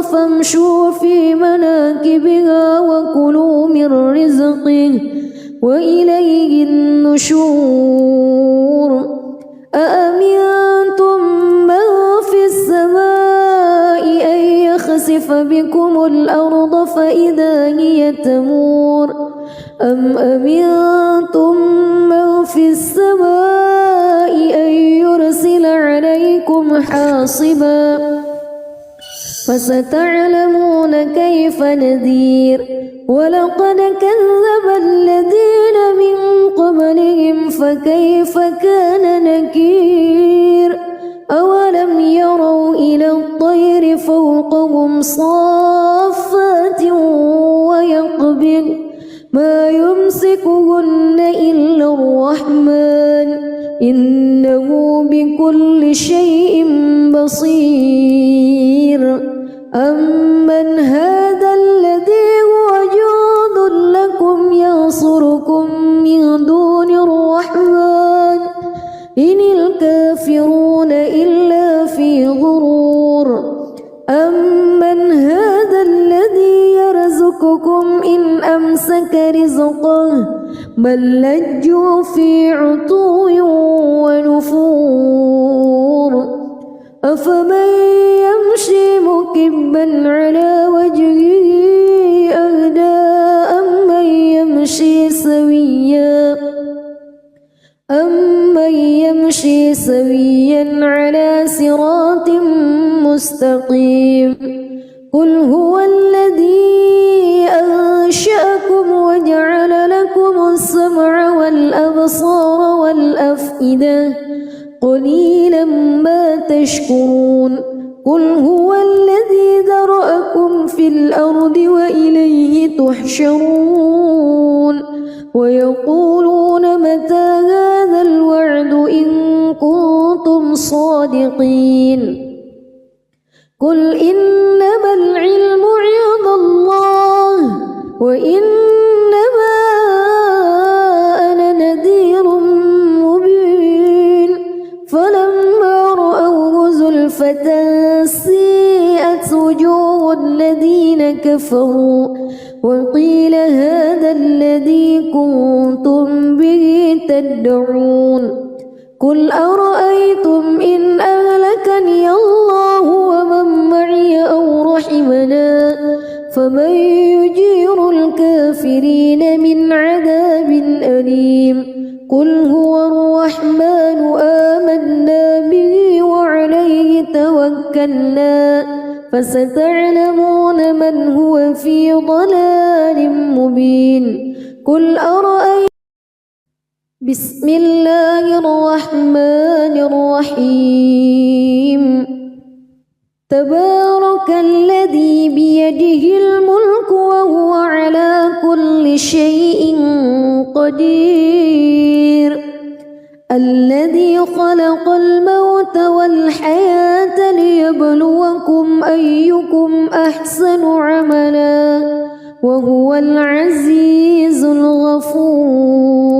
فامشوا في مناكبها وكلوا من رزقه وإليه النشور أأمنتم من في السماء أن يخسف بكم الأرض فإذا هي تمور أم أمنتم من في السماء أن يرسل عليكم حاصبا فستعلمون كيف نذير ولقد كذب الذين من قبلهم فكيف كان نكير أولم يروا إلى الطير فوقهم صافات ويقبض ما يمسكهن إلا الرحمن إنه بكل شيء بصير أمن هذا الذي هو جند لكم ينصركم من دون الرحمن إن الكافرون إلا في غرور أمن هذا الذي يرزقكم إن أمسك رزقه بل لجوا في عتو ونفور أفمن يمشي مكبا على وجهه أهدى أمن يمشي سويا على صراط مستقيم قل هو الذي أنشأكم وجعل لكم السمع والأبصار والأفئدة قليلا ما تشكرون قل هو الذي ذرأكم في الأرض وإليه تحشرون ويقولون متى هذا الوعد إن كنتم صادقين قل إنما العلم عند الله وإنما أنا نذير مبين فلما رأوه زلفة سيئت وجوه الذين كفروا وقيل هذا الذي كنتم به تدعون قل أرأيتم إن أهلكني الله ومن معي أو رحمنا فمن يجير الكافرين من عذاب أليم قل هو الرحمن آمنا به وعليه توكلنا فستعلمون من هو في ضلال مبين قل أرأيتم بسم الله الرحمن الرحيم تبارك الذي بيده الملك وهو على كل شيء قدير الذي خلق الموت والحياة ليبلوكم أيكم أحسن عملا وهو العزيز الغفور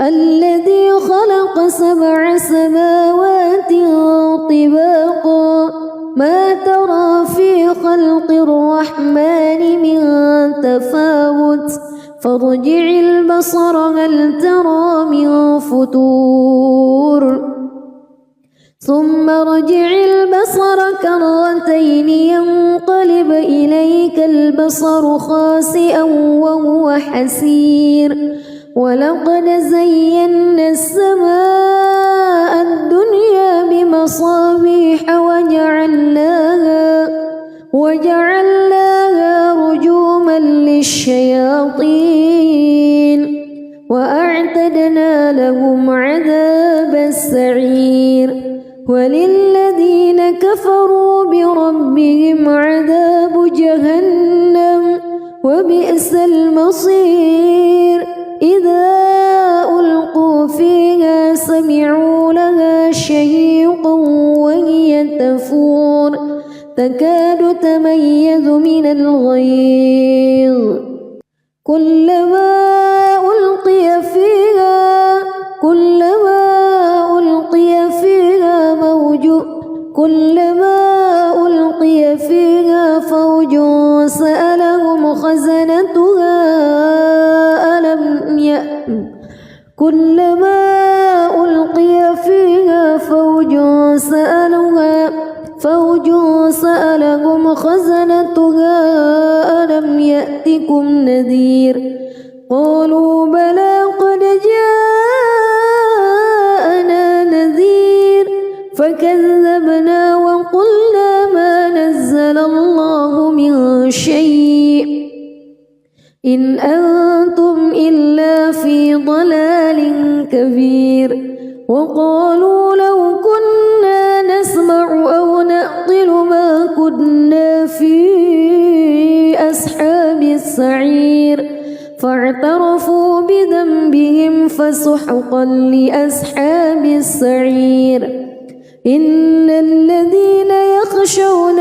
الذي خلق 7 سماوات طباقا ما ترى في خلق الرحمن من تفاوت فارجع البصر هل ترى من فتور ثم ارجع البصر كرتين ينقلب إليك البصر خاسئا وهو حسير ولقد زينا السماء الدنيا بمصابيح وجعلناها رجوما للشياطين وأعتدنا لهم عذاب السعير وللذين كفروا بربهم عذاب جهنم وبئس المصير إذا ألقوا فيها سمعوا لها شهيقا وهي تفور تكاد تميز من الغيظ كلما ألقي فيها فوج سألهم خزنتها ألم يأتكم نذير قالوا بلى قد جاءنا نذير فكذبنا وقلنا ما نزل الله من شيء إن أنتم إلا في ضلال كبير وقالوا لو كنا نسمع أو نعقل ما كنا في أصحاب السعير فاعترفوا بذنبهم فسحقا لأصحاب السعير إن الذين يخشون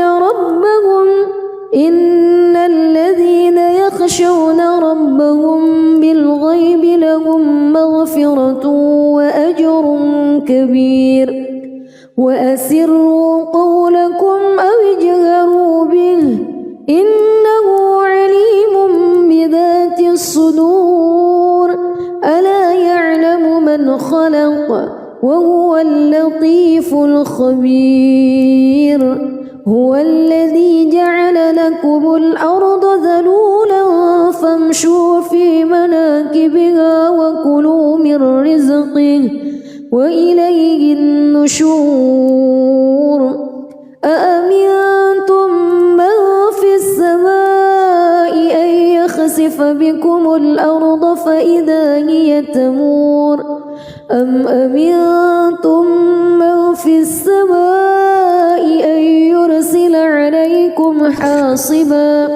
ربهم بالغيب لهم مغفرة وأجر كبير وأسروا قولكم أو اجهروا به إنه عليم بذات الصدور ألا يعلم من خلق وهو اللطيف الخبير هو الذي جعل لكم الأرض ذلولا فامشوا في مناكبها وكلوا من رزقه وإليه النشور أأمنتم من في السماء أن يخسف بكم الأرض فإذا هي تمور أم أمنتم من في السماء أن يرسل عليكم حاصبا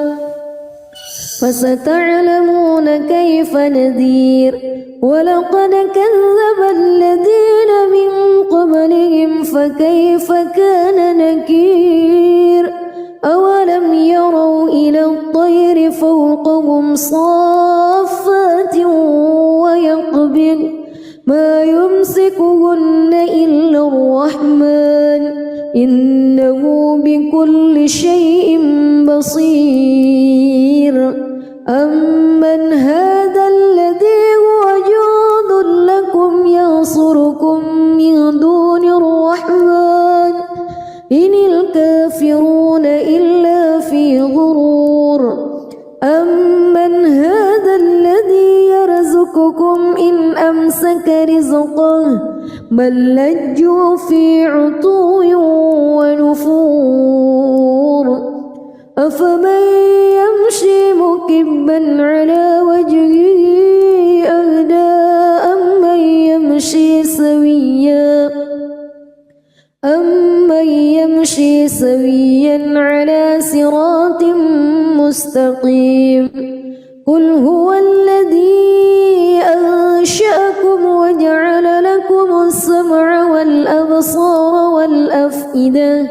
فستعلمون كيف نذير ولقد كذب الذين من قبلهم فكيف كان نكير أولم يروا إلى الطير فوقهم صافات ويقبض ما يمسكهن إلا الرحمن إنه بكل شيء بصير أمن هذا الذي هو جند لكم ينصركم من دون الرحمن إن الكافرون إلا في غرور أمن هذا الذي يرزقكم إن أمسك رزقه بل لجوا في عتو ونفور أفمن يمشي مكبا على وجهه أهدى أمن يمشي سويا على صراط مستقيم قل هو الذي أنشأكم وجعل لكم السمع والأبصار والأفئدة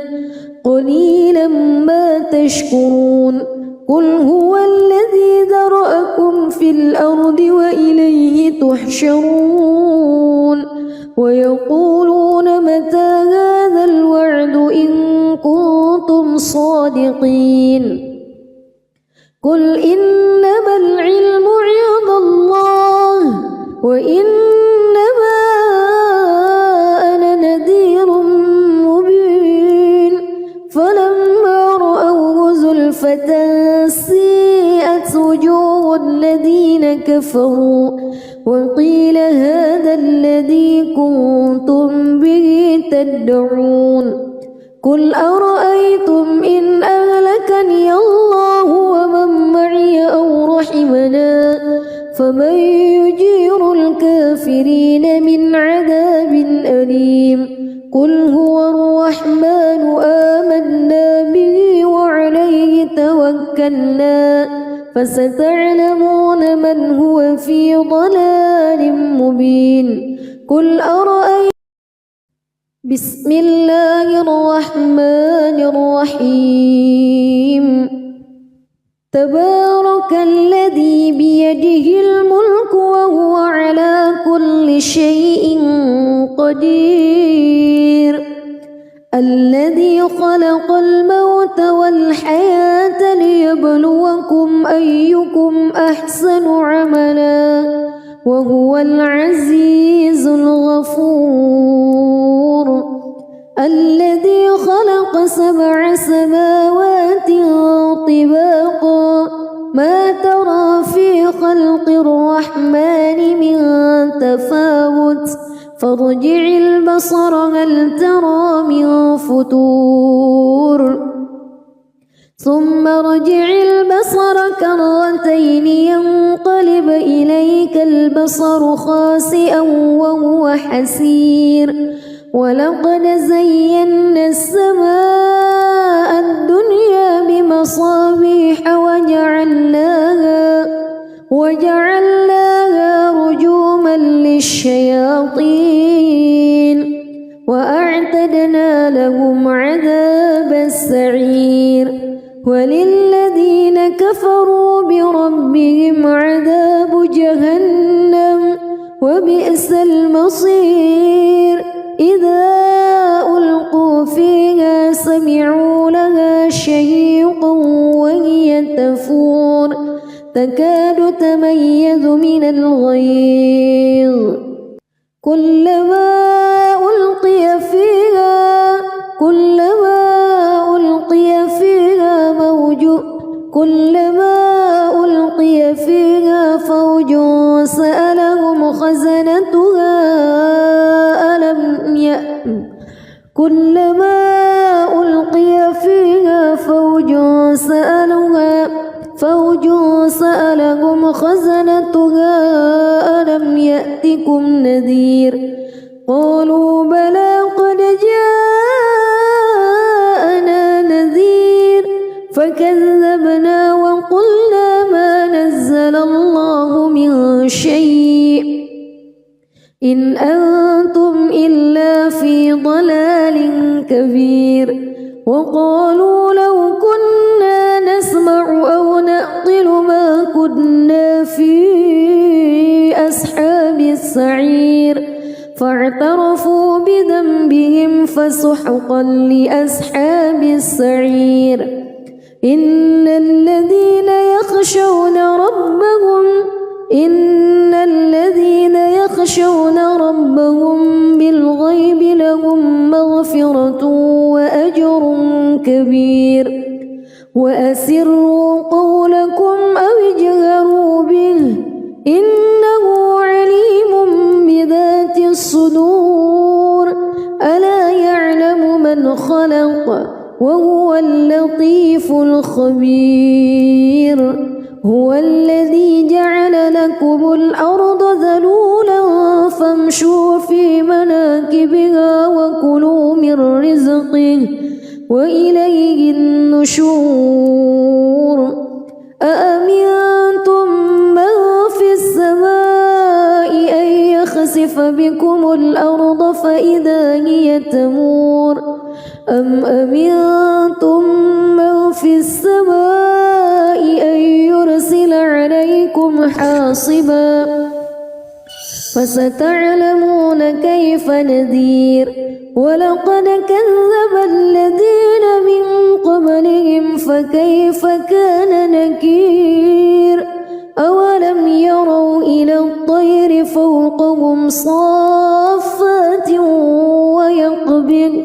قليلا ما تشكرون قل هو الذي ذرأكم في الأرض وإليه تحشرون ويقولون متى هذا الوعد إن كنتم صادقين قل إنما العلم عند الله وإنما أنا نذير مبين فلما رأوه زلفة سيئت وجوه الذين كفروا وقيل هذا الذي كنتم به تدعون قل أرأيتم إن أهلكني الله ومن معي أو رحمنا فمن يجير الكافرين من عذاب أليم قل هو الرحمن آمنا به وعليه توكلنا فستعلمون من هو في ضلال مبين قل أرأيتم بسم الله الرحمن الرحيم تبارك الذي بيده الملك وهو على كل شيء قدير الذي خلق الموت والحياة ليبلوكم أيكم أحسن عملا وهو العزيز الغفور الذي خلق 7 سماوات طباقا ما ترى في خلق الرحمن من تفاوت فارجع البصر هل ترى من فتور ثم ارجع البصر كرتين ينقلب إليك البصر خاسئا وهو حسير ولقد زينا السماء الدنيا بمصابيح وجعلناها رجوما للشياطين وأعتدنا لهم عذاب السعير وللذين كفروا بربهم عذاب جهنم وبئس المصير إذا ألقوا فيها سمعوا لها شهيقا وهي تفور تكاد تميز من الغيظ كلما ألقي فيها فوج سألهم خزنتها كلما ألقي فيها فوج سألهم خزنتها ألم يأتكم نذير قالوا بلى قد جاءنا نذير فكذبنا وقلنا ما نزل الله من شيء إن أنتم إلا في ضلال كبير وقالوا لو كنا نسمع أو نعقل ما كنا في أصحاب السعير فاعترفوا بذنبهم فسحقا لأصحاب السعير إن الذين يخشون ربهم بالغيب لهم مغفرة وأجر كبير وأسروا قولكم أو اجهروا به إنه عليم بذات الصدور ألا يعلم من خلق وهو اللطيف الخبير هو الذي جعل لكم الأرض ذلولا فامشوا في مناكبها وكلوا من رزقه وإليه النشور أأمنتم من في السماء أن يخسف بكم الأرض فإذا هي تمور أم أمنتم من في السماء أن يرسل عليكم حاصبا فستعلمون كيف نذير ولقد كذب الذين من قبلهم فكيف كان نكير أولم يروا إلى الطير فوقهم صافات ويقبض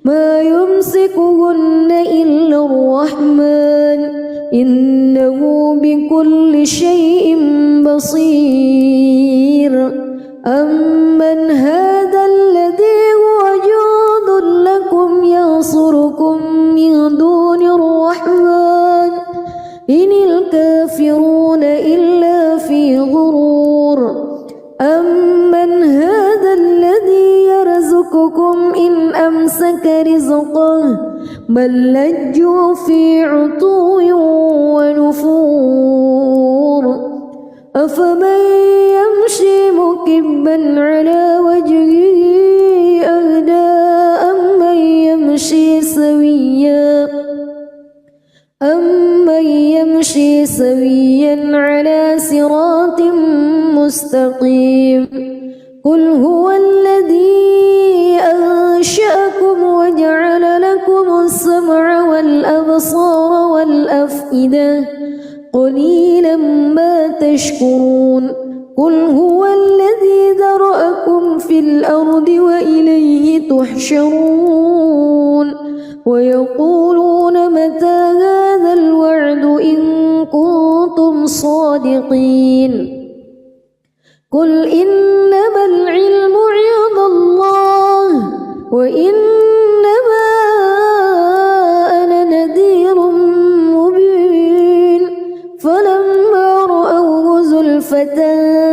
ما يمسكهن إلا الرحمن إنه بكل شيء بصير أمن هذا الذي هو جند لكم ينصركم من دون الرحمن إن الكافرون إلا في غرور بل لجوا في عتو ونفور أفمن يمشي مكبا على وجهه أهدى أمن يمشي سويا على صراط مستقيم قل هو الذي أنشأكم وجعل لكم السمع والأبصار والأفئدة قليلا ما تشكرون قل هو الذي ذرأكم في الأرض وإليه تحشرون ويقولون متى هذا الوعد إن كنتم صادقين قل إنما العلم عند الله وإنما أنا نذير مبين فلما رأوه زلفة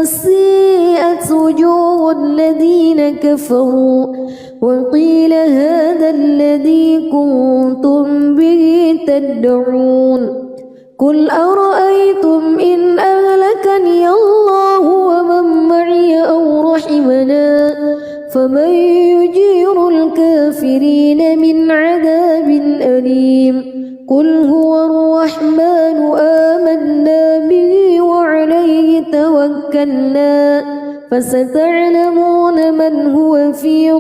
سيئت وجوه الذين كفروا وقيل هذا الذي كنتم به تدعون قل أرأيتم إن أهلكني الله ومن معي أو رحمنا فمن يجير الكافرين من عذاب أليم قل هو الرحمن آمنا به وعليه توكلنا فستعلمون من هو في